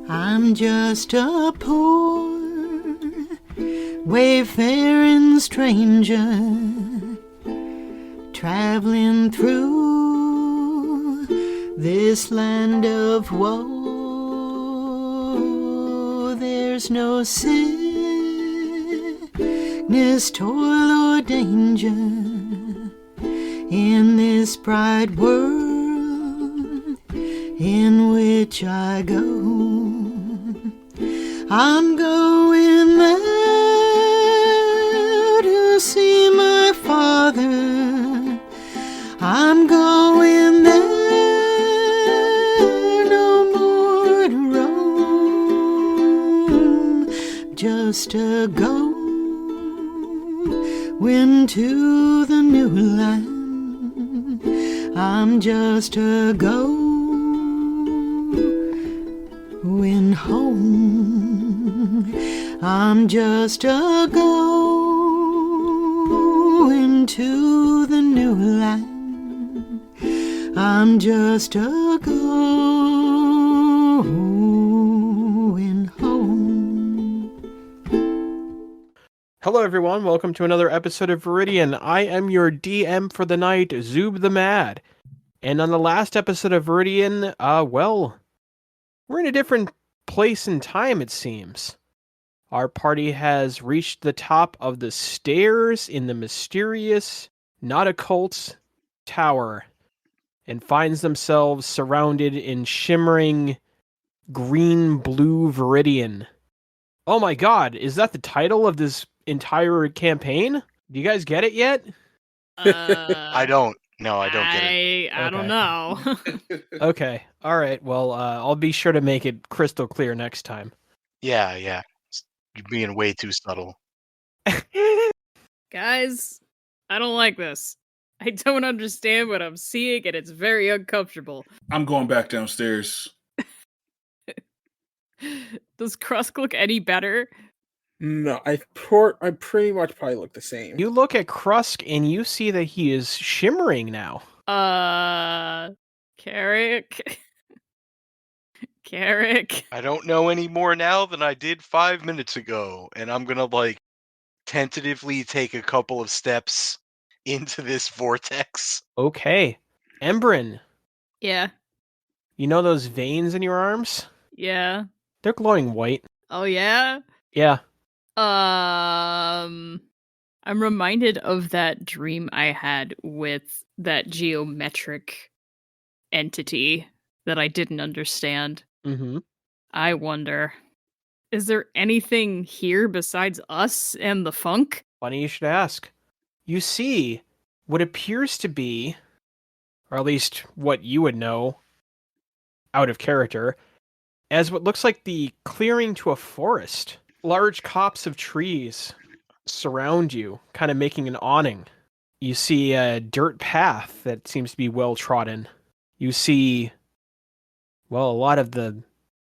I'm just a poor wayfaring stranger traveling through this land of woe. There's no sickness, toil, or danger in this bright world in which I go. I'm going there to see my father. I'm going there no more to roam, just to go into the new land. I'm just a going home. I'm just a going to the new land. I'm just a going home. Hello everyone, welcome to another episode of Viridian. I am your DM for the night, Zoob the Mad. And on the last episode of Viridian, we're in a different place and time, it seems. Our party has reached the top of the stairs in the mysterious, not occult tower and finds themselves surrounded in shimmering green-blue Viridian. Oh my god, is that the title of this entire campaign? Do you guys get it yet? I don't. No, I don't get it. I don't know. Okay, alright, well, I'll be sure to make it crystal clear next time. Yeah. You're being way too subtle. Guys, I don't like this. I don't understand what I'm seeing, and it's very uncomfortable. I'm going back downstairs. Does Krusk look any better? No, I pretty much probably look the same. You look at Krusk and you see that he is shimmering now. Carrack? Carrack? I don't know any more now than I did 5 minutes ago, and I'm gonna, tentatively take a couple of steps into this vortex. Okay. Embrin, Yeah. you know those veins in your arms? Yeah. They're glowing white. Oh, yeah? Yeah. I'm reminded of that dream I had with that geometric entity that I didn't understand. Mm-hmm. I wonder, is there anything here besides us and the funk? Funny you should ask. You see what appears to be, or at least what you would know, out of character, as what looks like the clearing to a forest. Large copse of trees surround you, kind of making an awning. You see a dirt path that seems to be well trodden. You see, well, a lot of the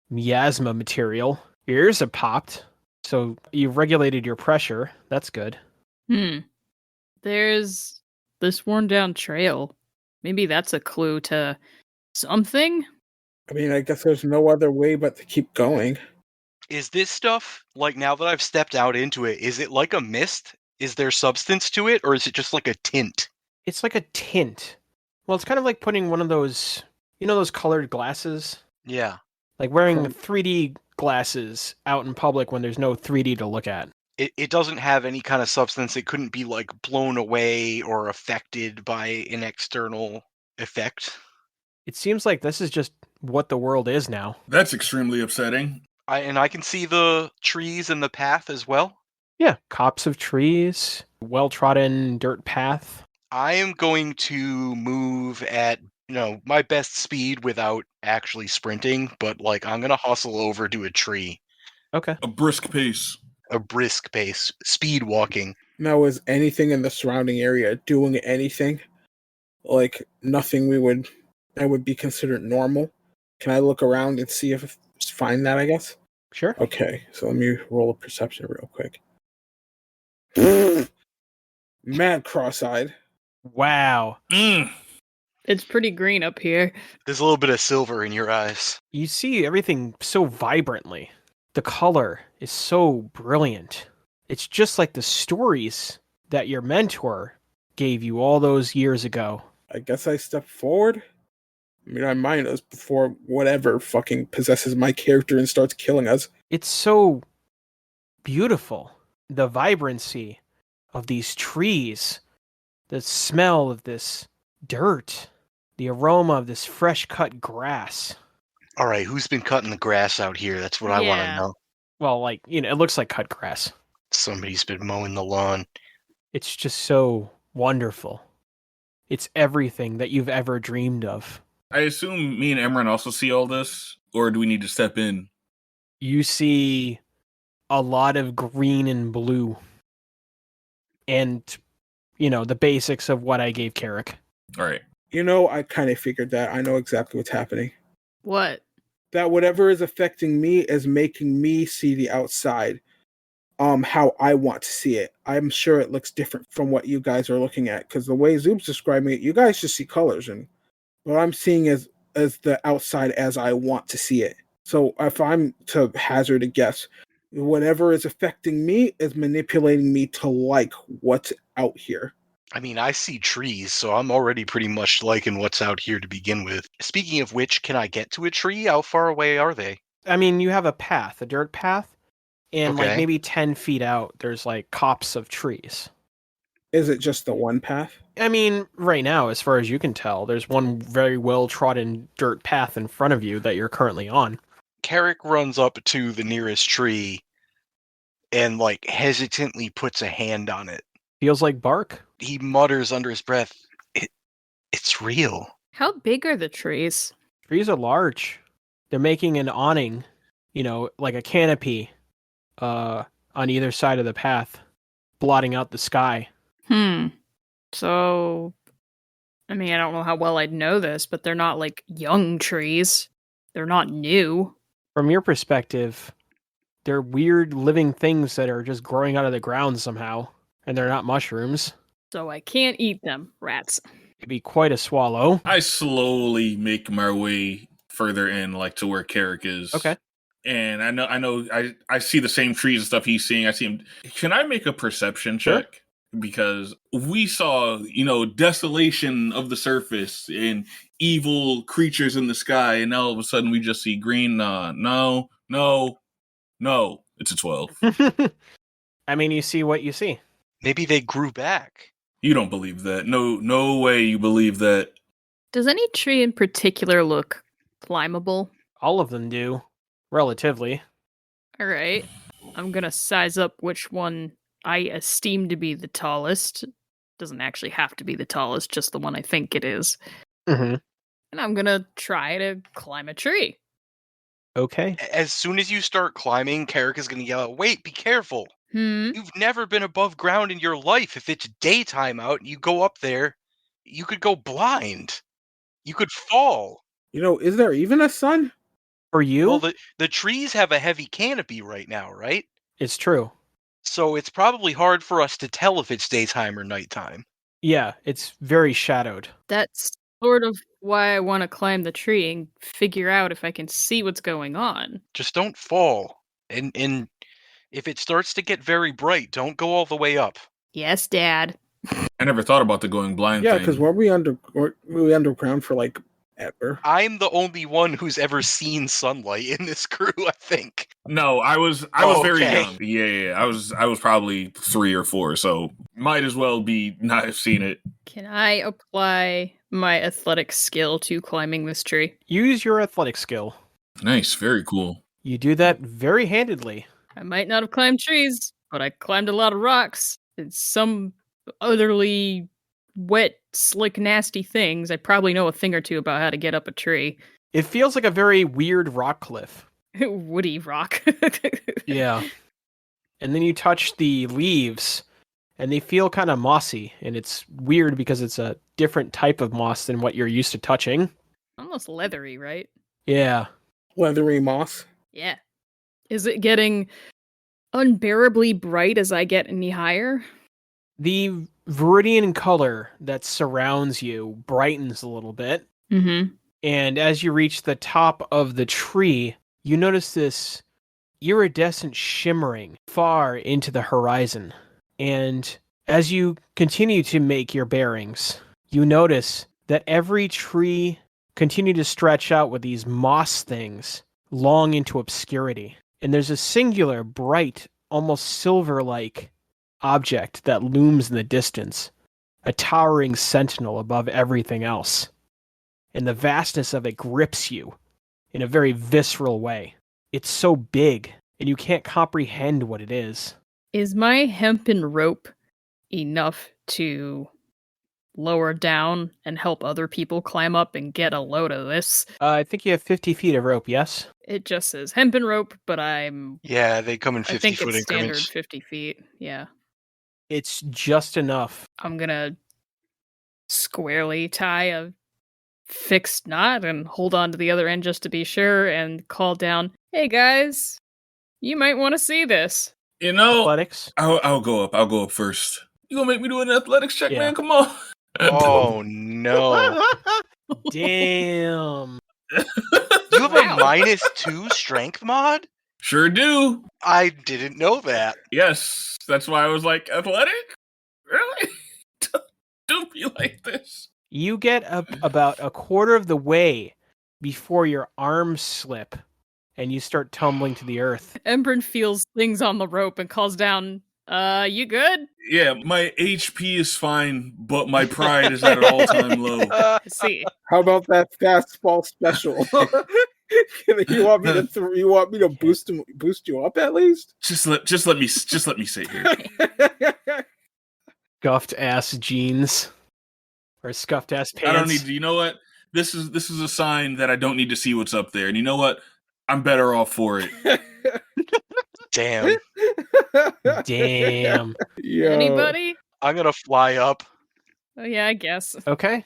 miasma material. Your ears have popped, so you've regulated your pressure. That's good. There's this worn down trail. Maybe that's a clue to something? I mean, I guess there's no other way but to keep going. Is this stuff, now that I've stepped out into it, is it like a mist? Is there substance to it, or is it just like a tint? It's like a tint. Well, it's kind of like putting one of those, those colored glasses? Yeah. Like wearing 3D glasses out in public when there's no 3D to look at. It doesn't have any kind of substance. It couldn't be, blown away or affected by an external effect. It seems like this is just what the world is now. That's extremely upsetting. I can see the trees and the path as well. Yeah, copse of trees, well-trodden dirt path. I am going to move at, my best speed without actually sprinting, but, I'm going to hustle over to a tree. Okay. A brisk pace. A brisk pace. Speed walking. Now, is anything in the surrounding area doing anything? Like, nothing that would be considered normal? Can I look around and see if find that, I guess? Sure. Okay, so let me roll a perception real quick. Mad cross-eyed. Wow. Is It's pretty green up here. There's a little bit of silver in your eyes. You see everything so vibrantly. The color is so brilliant. It's just like the stories that your mentor gave you all those years ago. I guess I step forward. I mean, I mind us before whatever fucking possesses my character and starts killing us. It's so beautiful. The vibrancy of these trees, the smell of this dirt, the aroma of this fresh cut grass. All right, who's been cutting the grass out here? That's what I want to Yeah. know. Well, like, it looks like cut grass. Somebody's been mowing the lawn. It's just so wonderful. It's everything that you've ever dreamed of. I assume me and Emran also see all this, or do we need to step in? You see a lot of green and blue. And, the basics of what I gave Carrack. All right. I kind of figured that. I know exactly what's happening. What? That whatever is affecting me is making me see the outside how I want to see it. I'm sure it looks different from what you guys are looking at, because the way Zoom's describing it, you guys just see colors, and what I'm seeing as the outside as I want to see it. So if I'm to hazard a guess, whatever is affecting me is manipulating me to like what's out here. I mean, I see trees, so I'm already pretty much liking what's out here to begin with. Speaking of which, can I get to a tree? How far away are they? I mean, you have a path, a dirt path, and like Okay. maybe 10 feet out, there's like copse of trees. Is it just the one path? I mean, right now, as far as you can tell, there's one very well-trodden dirt path in front of you that you're currently on. Carrack runs up to the nearest tree and, hesitantly puts a hand on it. Feels like bark. He mutters under his breath, it's real. How big are the trees? Trees are large. They're making an awning, like a canopy, on either side of the path, blotting out the sky. So, I mean, I don't know how well I'd know this, but they're not like young trees. They're not new. From your perspective, they're weird living things that are just growing out of the ground somehow, and they're not mushrooms. So I can't eat them, rats. It'd be quite a swallow. I slowly make my way further in, to where Carrack is. Okay. And I see the same trees and stuff he's seeing. I see him. Can I make a perception Sure. check? Because we saw, desolation of the surface and evil creatures in the sky, and now all of a sudden we just see green. No. It's a 12. I mean, you see what you see. Maybe they grew back. You don't believe that. No way you believe that. Does any tree in particular look climbable? All of them do, relatively. All right. I'm going to size up which one I esteem to be the tallest. Doesn't actually have to be the tallest, just the one I think it is. Mm-hmm. And I'm going to try to climb a tree. Okay. As soon as you start climbing, Carrack is going to yell out, wait, be careful. You've never been above ground in your life. If it's daytime out and you go up there, you could go blind. You could fall. Is there even a sun? For you, Well, the trees have a heavy canopy right now, right? it's true. So it's probably hard for us to tell if it's daytime or nighttime. Yeah, it's very shadowed. That's sort of why I want to climb the tree and figure out if I can see what's going on. Just don't fall. And if it starts to get very bright, don't go all the way up. Yes, Dad. I never thought about the going blind Yeah, thing. because were we underground for ever? I'm the only one who's ever seen sunlight in this crew, I think. No, I was very Okay. young. Yeah. I was probably 3 or 4, so might as well be not have seen it. Can I apply my athletic skill to climbing this tree? Use your athletic skill. Nice, very cool. You do that very handedly. I might not have climbed trees, but I climbed a lot of rocks and some utterly wet, slick, nasty things. I probably know a thing or two about how to get up a tree. It feels like a very weird rock cliff. Woody rock. Yeah. And then you touch the leaves, and they feel kind of mossy, and it's weird because it's a different type of moss than what you're used to touching. Almost leathery, right? Yeah. Leathery moss. Yeah. Is it getting unbearably bright as I get any higher? The Viridian color that surrounds you brightens a little bit. Mm-hmm. And as you reach the top of the tree, you notice this iridescent shimmering far into the horizon. And as you continue to make your bearings, you notice that every tree continue to stretch out with these moss things long into obscurity. And there's a singular, bright, almost silver-like object that looms in the distance, a towering sentinel above everything else. And the vastness of it grips you in a very visceral way. It's so big, and you can't comprehend what it is. Is my hempen rope enough to lower down and help other people climb up and get a load of this? I think you have 50 feet of rope, yes? It just says hempen rope, but Yeah, they come in I 50 think foot it's standard increments. 50 feet. Yeah. It's just enough. I'm gonna squarely tie a fixed knot and hold on to the other end just to be sure and call down, hey guys, you might want to see this. You know, Athletics? I'll go up. I'll go up first. You gonna make me do an athletics check, Yeah. man? Come on. Oh no. Damn. You have a -2 strength mod? Sure do. I didn't know that. Yes, that's why I was like, athletic? Really? Don't be like this. You get up about a quarter of the way before your arms slip and you start tumbling to the earth. Embrin feels things on the rope and calls down, you good? Yeah, my HP is fine, but my pride is at an all-time low. I see. How about that fastball special? you want me to boost you up at least? Just let me sit here. Scuffed ass jeans. Or scuffed ass pants. I don't need to. You know what? This is a sign that I don't need to see what's up there. And you know what? I'm better off for it. Damn. Damn. Yo. Anybody? I'm gonna fly up. Oh yeah, I guess. Okay.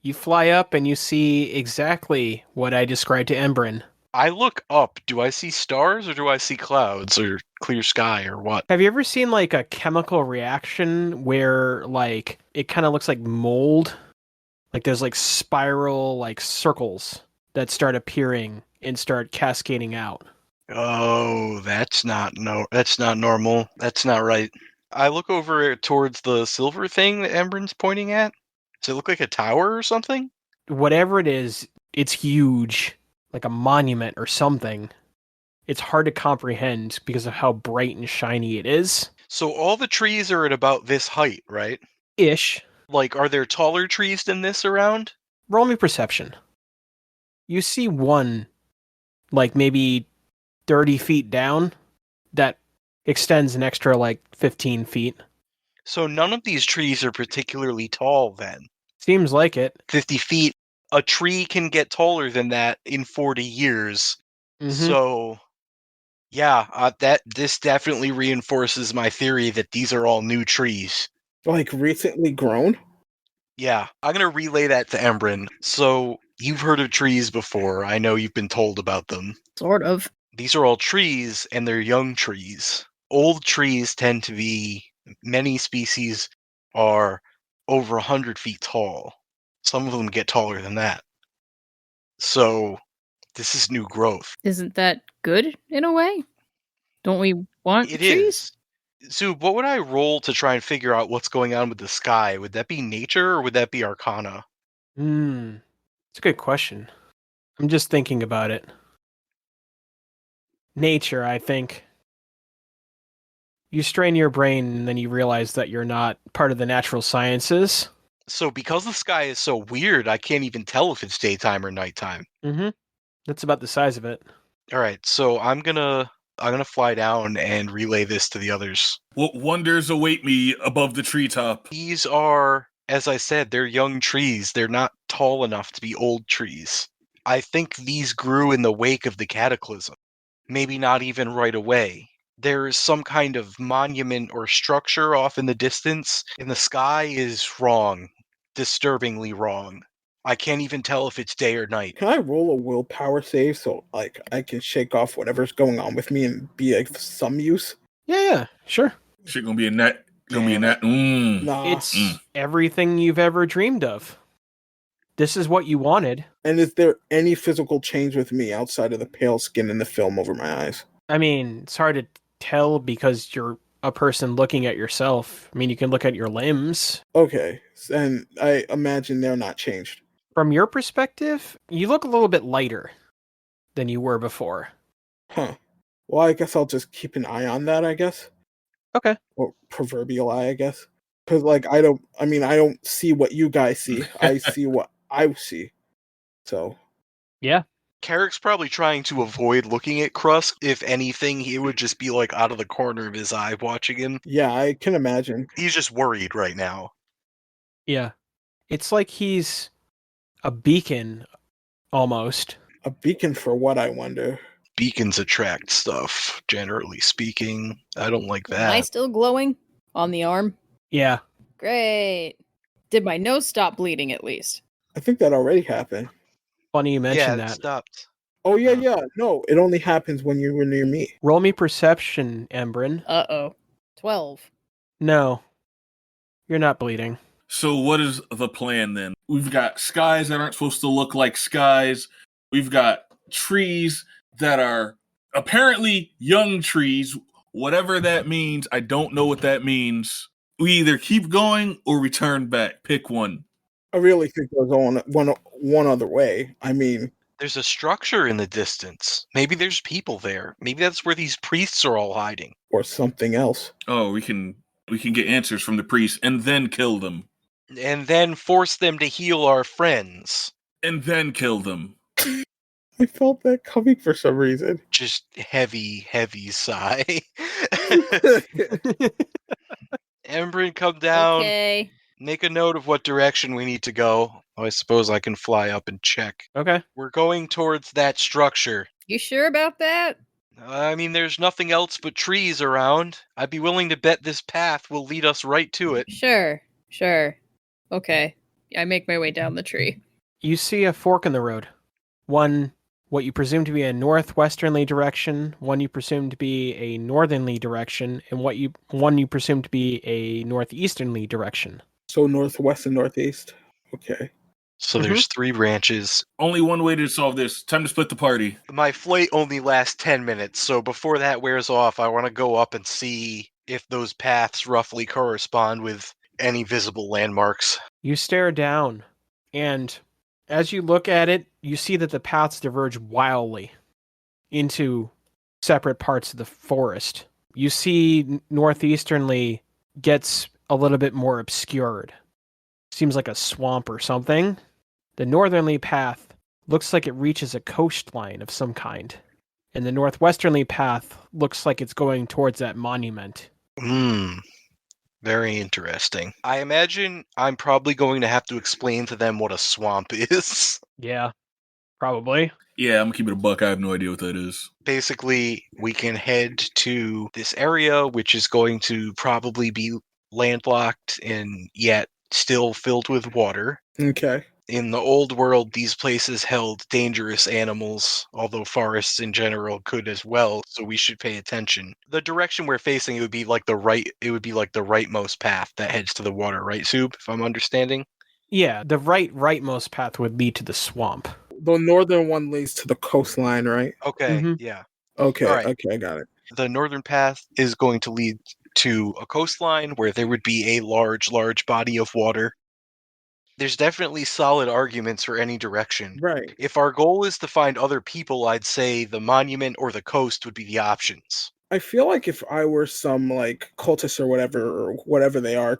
You fly up and you see exactly what I described to Embrin. I look up. Do I see stars or do I see clouds or clear sky or what? Have you ever seen like a chemical reaction where like it kind of looks like mold? Like there's like spiral like circles that start appearing and start cascading out. Oh, that's not normal. That's not right. I look over towards the silver thing that Embrin's pointing at. Does it look like a tower or something? Whatever it is, it's huge, like a monument or something. It's hard to comprehend because of how bright and shiny it is. So all the trees are at about this height, right? Ish. Like, are there taller trees than this around? Roll me perception. You see one, like maybe 30 feet down, that extends an extra like 15 feet. So none of these trees are particularly tall then. Seems like it. 50 feet. A tree can get taller than that in 40 years. Mhm. So, yeah, this definitely reinforces my theory that these are all new trees. Like recently grown? Yeah, I'm going to relay that to Embrin. So, you've heard of trees before. I know you've been told about them. Sort of. These are all trees, and they're young trees. Old trees tend to be, many species are over 100 feet tall. Some of them get taller than that. So, this is new growth. Isn't that good in a way? Don't we want It trees? is. Zub, what would I roll to try and figure out what's going on with the sky? Would that be nature or would that be arcana? It's a good question. I'm just thinking about it. Nature, I think. You strain your brain and then you realize that you're not part of the natural sciences. So because the sky is so weird, I can't even tell if it's daytime or nighttime. Mm-hmm. That's about the size of it. All right, so I'm gonna fly down and relay this to the others. What wonders await me above the treetop? These are, as I said, they're young trees. They're not tall enough to be old trees. I think these grew in the wake of the cataclysm. Maybe not even right away. There is some kind of monument or structure off in the distance, and the sky is wrong. Disturbingly wrong. I can't even tell if it's day or night. Can I roll a willpower save so like I can shake off whatever's going on with me and be of some use? Yeah, sure. Shit gonna be a Gonna be in that. Nah. It's everything you've ever dreamed of. This is what you wanted. And is there any physical change with me outside of the pale skin and the film over my eyes? I mean, it's hard to tell because you're a person looking at yourself. I mean, you can look at your limbs. Okay, and I imagine they're not changed. From your perspective, you look a little bit lighter than you were before. Huh. Well, I guess I'll just keep an eye on that, I guess. Okay. Or proverbial eye, I guess. Because, like, I don't see what you guys see. I see what I see. So. Yeah. Carrack's probably trying to avoid looking at Krusk. If anything, he would just be like out of the corner of his eye watching him. Yeah, I can imagine. He's just worried right now. Yeah. It's like he's a beacon, almost. A beacon for what, I wonder? Beacons attract stuff, generally speaking. I don't like that. Am I still glowing on the arm? Yeah. Great. Did my nose stop bleeding at least? I think that already happened. Funny you mentioned it that. stopped. Oh, yeah. No, it only happens when you were near me. Roll me perception, Embrin. 12. No. You're not bleeding. So what is the plan then? We've got skies that aren't supposed to look like skies. We've got trees that are apparently young trees. Whatever that means, I don't know what that means. We either keep going or return back. Pick one. I really think there's only one other way. I mean, There's a structure in the distance. Maybe there's people there. Maybe that's where these priests are all hiding. or something else. Oh, we can get answers from the priest and then kill them. And then force them to heal our friends. And then kill them. I felt that coming for some reason. Just heavy, heavy sigh. Embrin, come down. Okay. Make a note of what direction we need to go. Oh, I suppose I can fly up and check. Okay. We're going towards that structure. You sure about that? I mean, there's nothing else but trees around. I'd be willing to bet this path will lead us right to it. Sure. Okay. I make my way down the tree. You see a fork in the road. One, what you presume to be a northwesternly direction, one you presume to be a northernly direction, and one you presume to be a northeasternly direction. So northwest and northeast. Okay. So there's 3 branches. Only one way to solve this. Time to split the party. My flight only lasts 10 minutes, so before that wears off, I want to go up and see if those paths roughly correspond with any visible landmarks. You stare down, and as you look at it, you see that the paths diverge wildly into separate parts of the forest. You see northeasternly gets a little bit more obscured. Seems like a swamp or something. The northernly path looks like it reaches a coastline of some kind. And the northwesternly path looks like it's going towards that monument. Very interesting. I imagine I'm probably going to have to explain to them what a swamp is. Yeah, probably. Yeah, I'm gonna keep it a buck. I have no idea what that is. Basically, we can head to this area, which is going to probably be landlocked and yet still filled with water. Okay. In the old world, these places held dangerous animals, although forests in general could as well, so we should pay attention. The direction we're facing, it would be like the rightmost path that heads to the water, right, Sub, if I'm understanding? Yeah, the rightmost path would lead to the swamp. The northern one leads to the coastline, right? Okay, Mhm. yeah. Okay, All right. okay, I got it. The northern path is going to lead to a coastline where there would be a large body of water. There's definitely solid arguments for any direction. Right. If our goal is to find other people, I'd say the monument or the coast would be the options. I feel like if I were some like cultist or whatever they are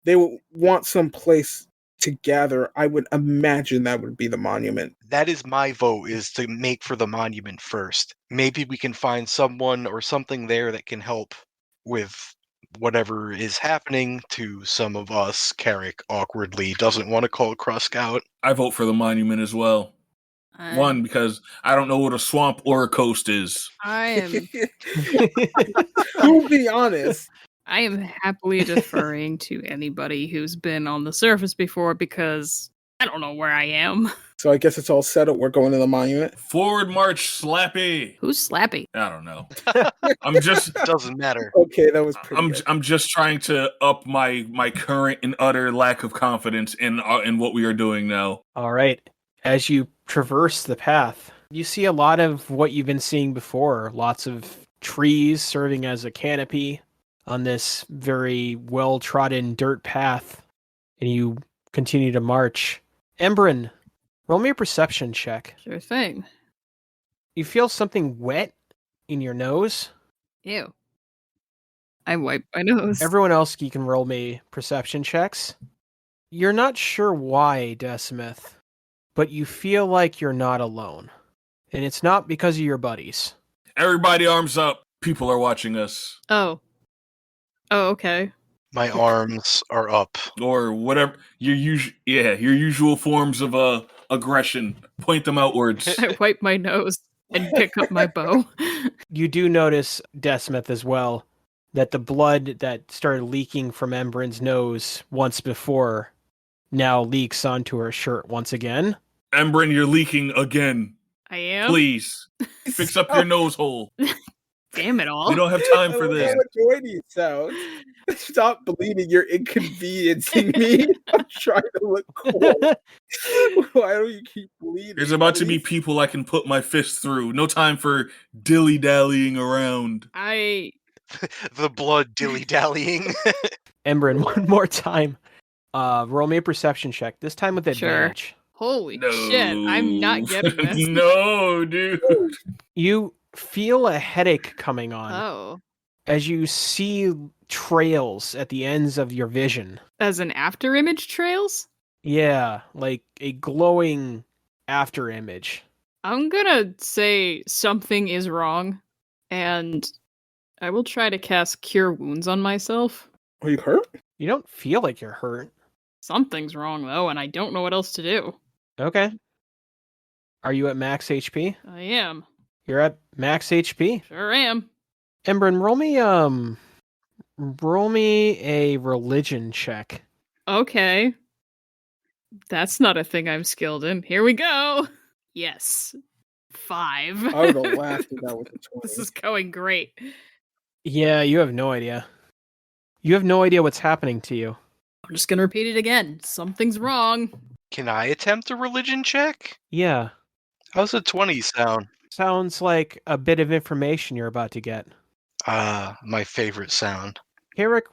they would want some place to gather. I would imagine that would be the monument. That is my vote, is to make for the monument first. Maybe we can find someone or something there that can help with whatever is happening to some of us. Carrack awkwardly doesn't want to call Krusk out. I vote for the monument as well. One, because I don't know what a swamp or a coast is. I am To be honest, I am happily deferring to anybody who's been on the surface before because I don't know where I am. So I guess it's all settled. We're going to the monument. Forward march, Slappy. Who's Slappy? I don't know. I'm just Doesn't matter. Okay, that was pretty good. I'm just trying to up my current and utter lack of confidence in what we are doing now. All right. As you traverse the path, you see a lot of what you've been seeing before. Lots of trees serving as a canopy on this very well-trodden dirt path. And you continue to march. Embrin, roll me a perception check. Sure thing. You feel something wet in your nose. Ew. I wipe my nose. Everyone else, you can roll me perception checks. You're not sure why, Decimith, but you feel like you're not alone. And it's not because of your buddies. Everybody arms up. People are watching us. Oh. Oh, okay. My arms are up. Or whatever your usual forms of aggression. Point them outwards. I wipe my nose and pick up my bow. You do notice, Decimith, as well, that the blood that started leaking from Embrin's nose once before now leaks onto her shirt once again. Embrin, you're leaking again. I am? Please, fix up your nose hole. Damn it all. We don't have time for this. How annoying you sound. Stop bleeding. You're inconveniencing me. I'm trying to look cool. Why don't you keep bleeding? There's about to be people I can put my fist through. No time for dilly-dallying around. The blood dilly-dallying. Embrin, one more time. Roll me a perception check, this time with advantage. Holy shit, I'm not getting this. No, dude. You feel a headache coming on Oh. as you see trails at the ends of your vision. As an after image trails? Yeah, like a glowing after image. I'm gonna say something is wrong, and I will try to cast Cure Wounds on myself. Are you hurt? You don't feel like you're hurt. Something's wrong, though, and I don't know what else to do. Okay. Are you at max HP? I am. You're at max HP. Sure am. Embrin, roll me a religion check. Okay. That's not a thing I'm skilled in. Here we go. Yes. 5. I would have laughed if that was a 20. This is going great. Yeah, you have no idea. You have no idea what's happening to you. I'm just gonna repeat it again. Something's wrong. Can I attempt a religion check? Yeah. How's a 20 sound? Sounds like a bit of information you're about to get. My favorite sound. Carrack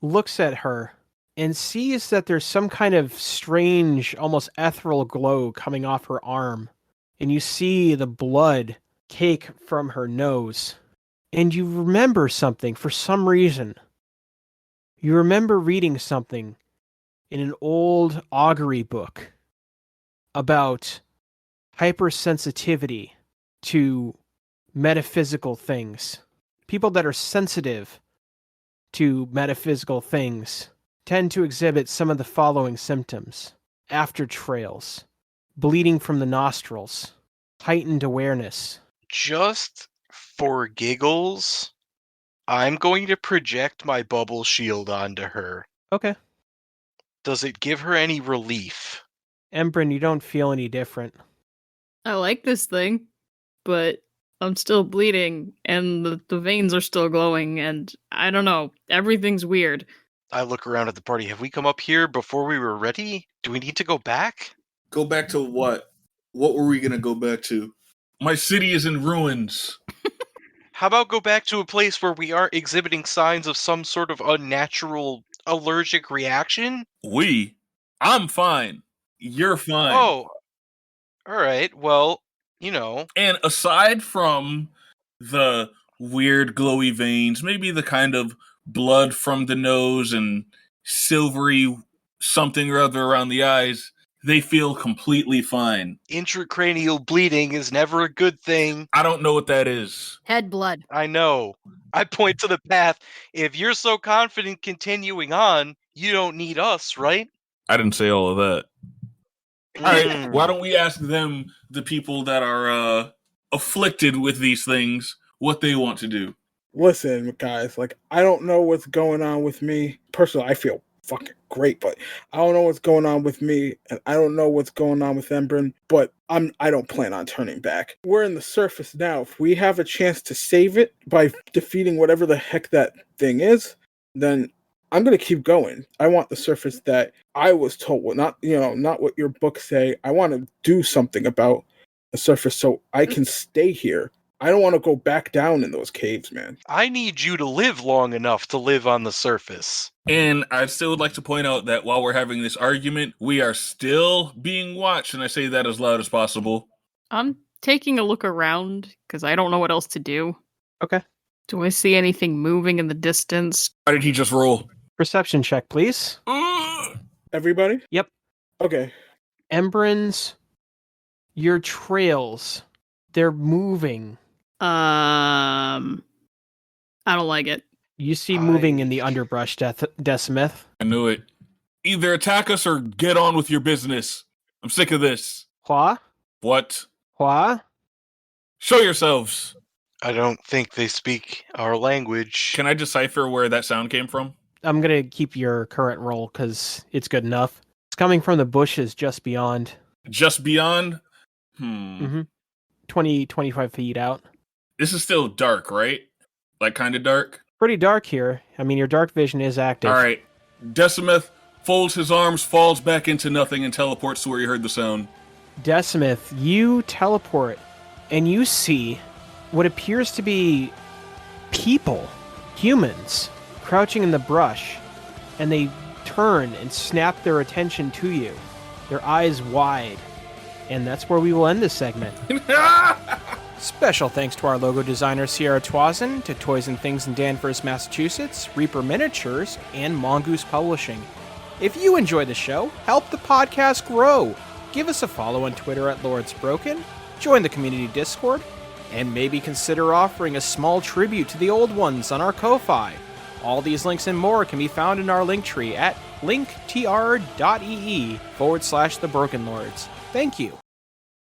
looks at her and sees that there's some kind of strange, almost ethereal glow coming off her arm. And you see the blood cake from her nose. And you remember something for some reason. You remember reading something in an old augury book about hypersensitivity to metaphysical things. People that are sensitive to metaphysical things tend to exhibit some of the following symptoms: after trails, bleeding from the nostrils, heightened awareness. Just for giggles, I'm going to project my bubble shield onto her. Okay. Does it give her any relief? Embrin, you don't feel any different. I like this thing, but I'm still bleeding, and the veins are still glowing, and I don't know. Everything's weird. I look around at the party. Have we come up here before we were ready? Do we need to go back? Go back to what? What were we going to go back to? My city is in ruins. How about go back to a place where we aren't exhibiting signs of some sort of unnatural allergic reaction? I'm fine. You're fine. Oh, all right. Well, And aside from the weird glowy veins, maybe the kind of blood from the nose and silvery something or other around the eyes, they feel completely fine. Intracranial bleeding is never a good thing. I don't know what that is. Head blood. I know. I point to the path. If you're so confident continuing on, you don't need us, right? I didn't say all of that. All right, why don't we ask them, the people that are afflicted with these things, what they want to do? Listen, guys, I don't know what's going on with me. Personally, I feel fucking great, but I don't know what's going on with me, and I don't know what's going on with Embrin, but I don't plan on turning back. We're in the surface now. If we have a chance to save it by defeating whatever the heck that thing is, then I'm going to keep going. I want the surface that I was told, not what your books say. I want to do something about the surface so I can stay here. I don't want to go back down in those caves, man. I need you to live long enough to live on the surface. And I still would like to point out that while we're having this argument, we are still being watched, and I say that as loud as possible. I'm taking a look around because I don't know what else to do. Okay. Do I see anything moving in the distance? Why did he just roll? Perception check, please. Everybody? Yep. Okay. Embrins, your trails, they're moving. I don't like it. You see moving in the underbrush, Decimith. I knew it. Either attack us or get on with your business. I'm sick of this. Hua? What? Hua? Show yourselves. I don't think they speak our language. Can I decipher where that sound came from? I'm going to keep your current roll because it's good enough. It's coming from the bushes just beyond. Just beyond? 20, 25 feet out. This is still dark, right? Like kind of dark? Pretty dark here. I mean, your dark vision is active. All right. Decimith folds his arms, falls back into nothing, and teleports to where he heard the sound. Decimith, you teleport, and you see what appears to be people, humans, crouching in the brush, and they turn and snap their attention to you, their eyes wide. And that's where we will end this segment. Special thanks to our logo designer Sierra Twazin, to Toys and Things in Danvers, Massachusetts, Reaper Miniatures, and Mongoose Publishing. If you enjoy the show, help the podcast grow. Give us a follow on Twitter at Lords Broken, join the community Discord, and maybe consider offering a small tribute to the old ones on our Ko-Fi. All these links and more can be found in our link tree at linktr.ee/The Broken Lords. Thank you.